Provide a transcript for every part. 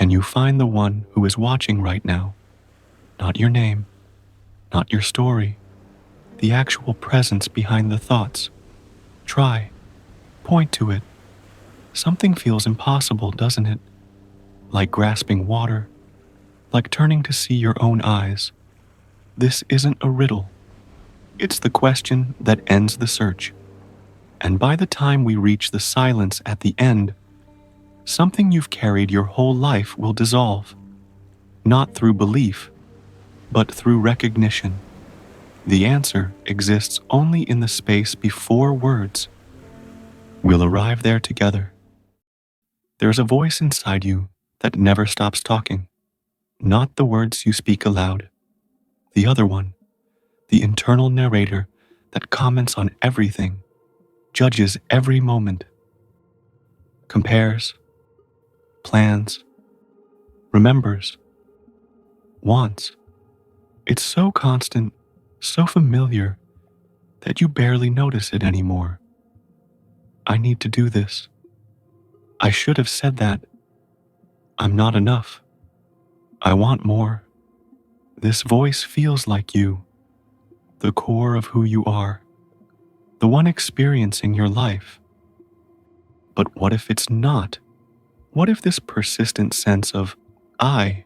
Can you find the one who is watching right now? Not your name, not your story, the actual presence behind the thoughts. Try. Point to it. Something feels impossible, doesn't it? Like grasping water, like turning to see your own eyes. This isn't a riddle. It's the question that ends the search. And by the time we reach the silence at the end, something you've carried your whole life will dissolve. Not through belief, but through recognition. The answer exists only in the space before words. We'll arrive there together. There's a voice inside you that never stops talking. Not the words you speak aloud. The other one, the internal narrator that comments on everything, judges every moment, compares, plans, remembers, wants. It's so constant, so familiar, that you barely notice it anymore. I need to do this. I should have said that. I'm not enough. I want more. This voice feels like you, the core of who you are, the one experiencing your life. But what if it's not? What if this persistent sense of I,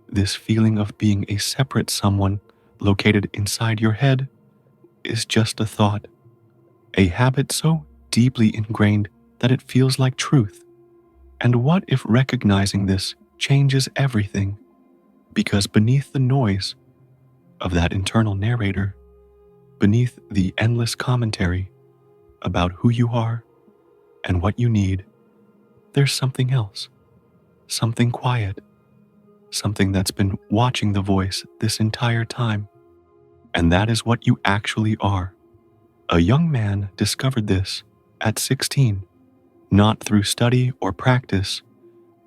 this feeling of being a separate someone located inside your head, is just a thought, a habit so deeply ingrained that it feels like truth? And what if recognizing this changes everything? Because beneath the noise of that internal narrator, beneath the endless commentary about who you are and what you need, there's something else, something quiet, something that's been watching the voice this entire time. And that is what you actually are. A young man discovered this at 16, not through study or practice,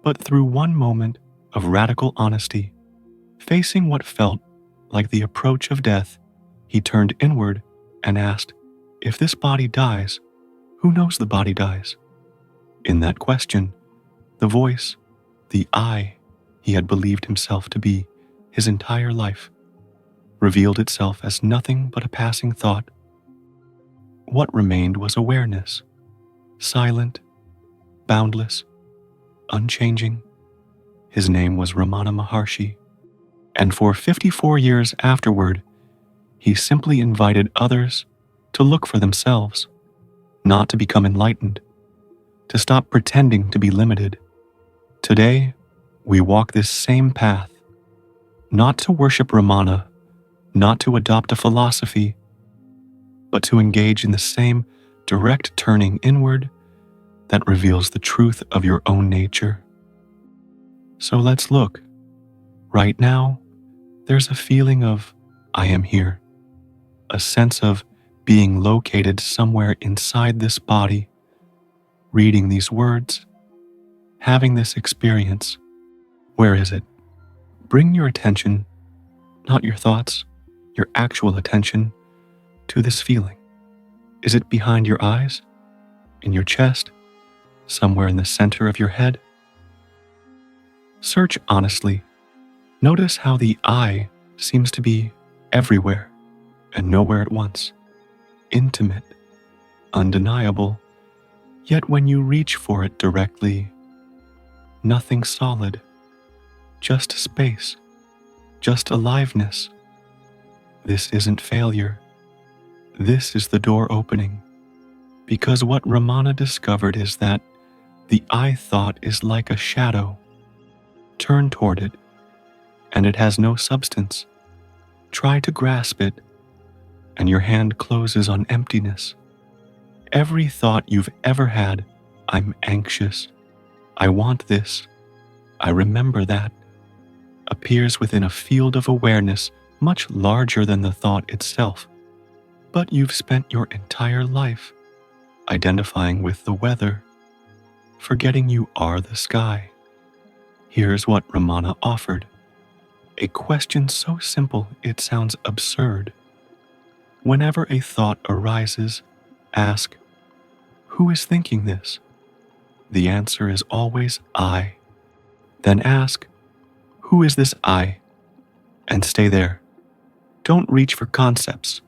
but through one moment of radical honesty. Facing what felt like the approach of death, he turned inward and asked, if this body dies, who knows the body dies? In that question, the voice, the I he had believed himself to be his entire life, revealed itself as nothing but a passing thought. What remained was awareness, silent, boundless, unchanging. His name was Ramana Maharshi, and for 54 years afterward, he simply invited others to look for themselves, not to become enlightened, to stop pretending to be limited. Today, we walk this same path, not to worship Ramana, not to adopt a philosophy, but to engage in the same direct turning inward that reveals the truth of your own nature. So let's look. Right now, there's a feeling of I am here, a sense of being located somewhere inside this body, reading these words, having this experience. Where is it? Bring your attention, not your thoughts, your actual attention, to this feeling. Is it behind your eyes? In your chest? Somewhere in the center of your head? Search honestly. Notice how the I seems to be everywhere and nowhere at once. Intimate, undeniable, yet when you reach for it directly, nothing solid, just space, just aliveness. This isn't failure. This is the door opening. Because what Ramana discovered is that the I thought is like a shadow. Turn toward it, and it has no substance. Try to grasp it, and your hand closes on emptiness. Every thought you've ever had, I'm anxious, I want this, I remember that, appears within a field of awareness much larger than the thought itself. But you've spent your entire life identifying with the weather, forgetting you are the sky. Here's what Ramana offered. A question so simple it sounds absurd. Whenever a thought arises, ask, who is thinking this? The answer is always I. Then ask, who is this I? And stay there. Don't reach for concepts.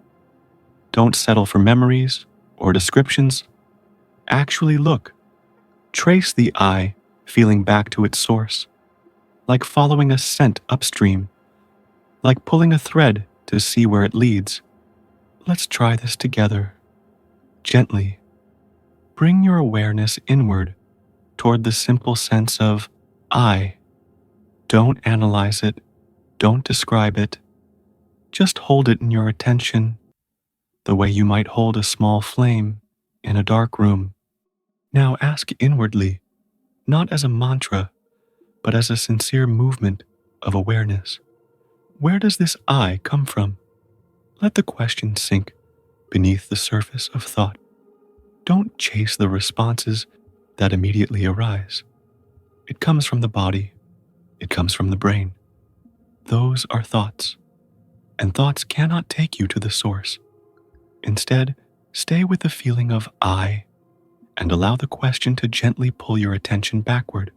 Don't settle for memories or descriptions. Actually look. Trace the I feeling back to its source, like following a scent upstream, like pulling a thread to see where it leads. Let's try this together. Gently, bring your awareness inward toward the simple sense of I. Don't analyze it. Don't describe it. Just hold it in your attention, the way you might hold a small flame in a dark room. Now ask inwardly, not as a mantra, but as a sincere movement of awareness. Where does this I come from? Let the question sink beneath the surface of thought. Don't chase the responses that immediately arise. It comes from the body. It comes from the brain. Those are thoughts, and thoughts cannot take you to the source. Instead, stay with the feeling of I and allow the question to gently pull your attention backward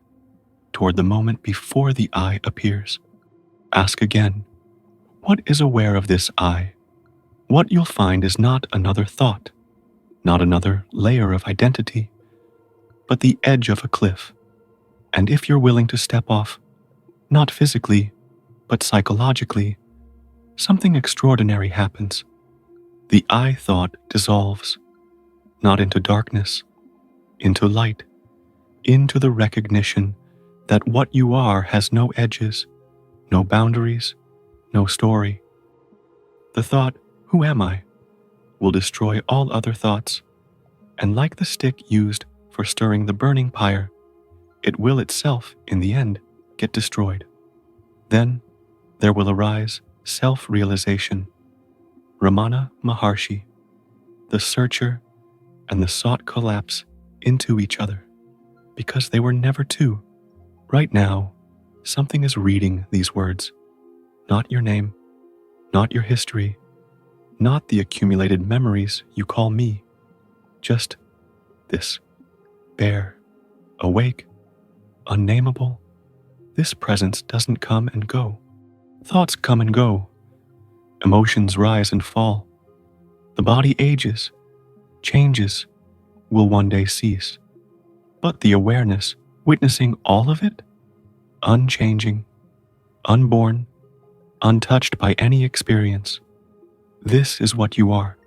toward the moment before the I appears. Ask again, what is aware of this I? What you'll find is not another thought, not another layer of identity, but the edge of a cliff. And if you're willing to step off, not physically, but psychologically, something extraordinary happens. The I thought dissolves, not into darkness, into light, into the recognition that what you are has no edges, no boundaries, no story. The thought, who am I, will destroy all other thoughts, and like the stick used for stirring the burning pyre, it will itself, in the end, get destroyed. Then there will arise self-realization. Ramana Maharshi, the searcher and the sought collapse into each other, because they were never two. Right now, something is reading these words. Not your name, not your history, not the accumulated memories you call me. Just this, bare, awake, unnameable. This presence doesn't come and go. Thoughts come and go. Emotions rise and fall. The body ages, changes, will one day cease. But the awareness, witnessing all of it, unchanging, unborn, untouched by any experience. This is what you are.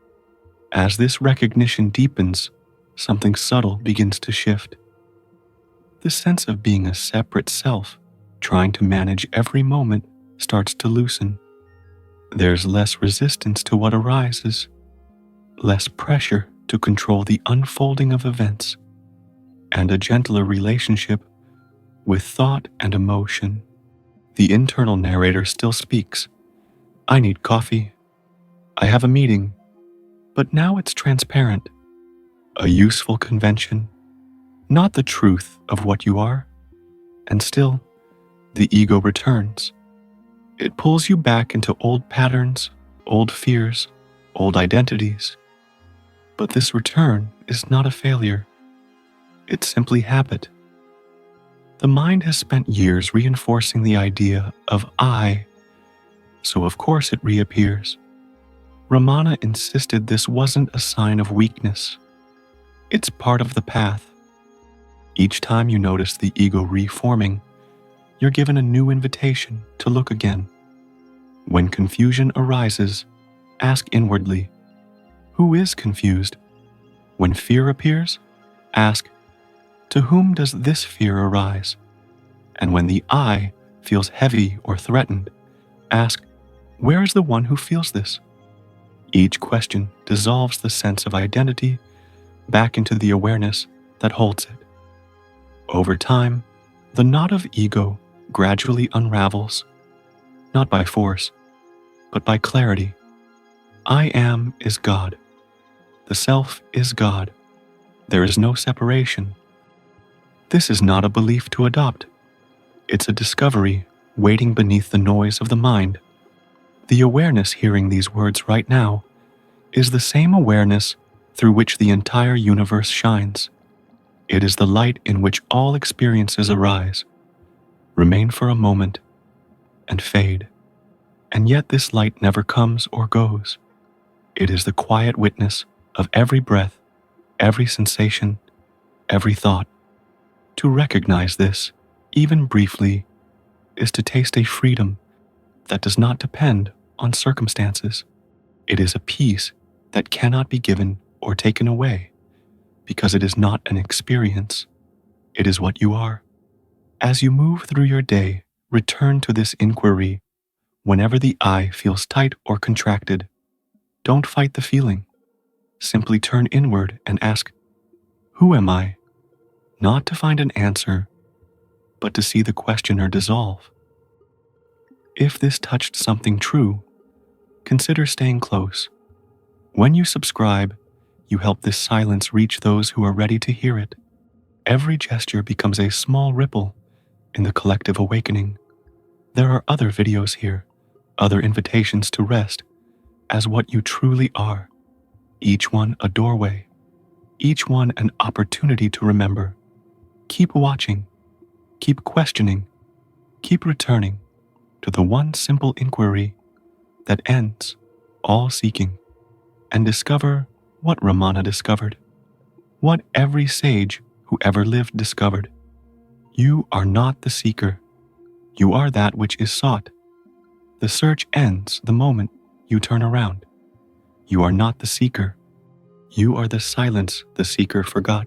As this recognition deepens, something subtle begins to shift. The sense of being a separate self, trying to manage every moment, starts to loosen. There's less resistance to what arises, less pressure to control the unfolding of events, and a gentler relationship with thought and emotion. The internal narrator still speaks. I need coffee. I have a meeting. But now it's transparent. A useful convention, not the truth of what you are. And still, the ego returns. It pulls you back into old patterns, old fears, old identities. But this return is not a failure. It's simply habit. The mind has spent years reinforcing the idea of I, so of course it reappears. Ramana insisted this wasn't a sign of weakness. It's part of the path. Each time you notice the ego reforming, you're given a new invitation to look again. When confusion arises, ask inwardly, who is confused? When fear appears, ask, to whom does this fear arise? And when the I feels heavy or threatened, ask, where is the one who feels this? Each question dissolves the sense of identity back into the awareness that holds it. Over time, the knot of ego gradually unravels, not by force, but by clarity. I am is God. The self is God. There is no separation. This is not a belief to adopt. It's a discovery waiting beneath the noise of the mind. The awareness hearing these words right now is the same awareness through which the entire universe shines. It is the light in which all experiences arise. remain for a moment, and fade. And yet this light never comes or goes. It is the quiet witness of every breath, every sensation, every thought. To recognize this, even briefly, is to taste a freedom that does not depend on circumstances. It is a peace that cannot be given or taken away because it is not an experience. It is what you are. As you move through your day, return to this inquiry whenever the I feels tight or contracted. Don't fight the feeling. Simply turn inward and ask, who am I? Not to find an answer, but to see the questioner dissolve. If this touched something true, consider staying close. When you subscribe, you help this silence reach those who are ready to hear it. Every gesture becomes a small ripple in the collective awakening. There are other videos here, other invitations to rest as what you truly are, each one a doorway, each one an opportunity to remember. Keep watching, keep questioning, keep returning to the one simple inquiry that ends all seeking, and discover what Ramana discovered, what every sage who ever lived discovered. You are not the seeker. You are that which is sought. The search ends the moment you turn around. You are not the seeker. You are the silence the seeker forgot.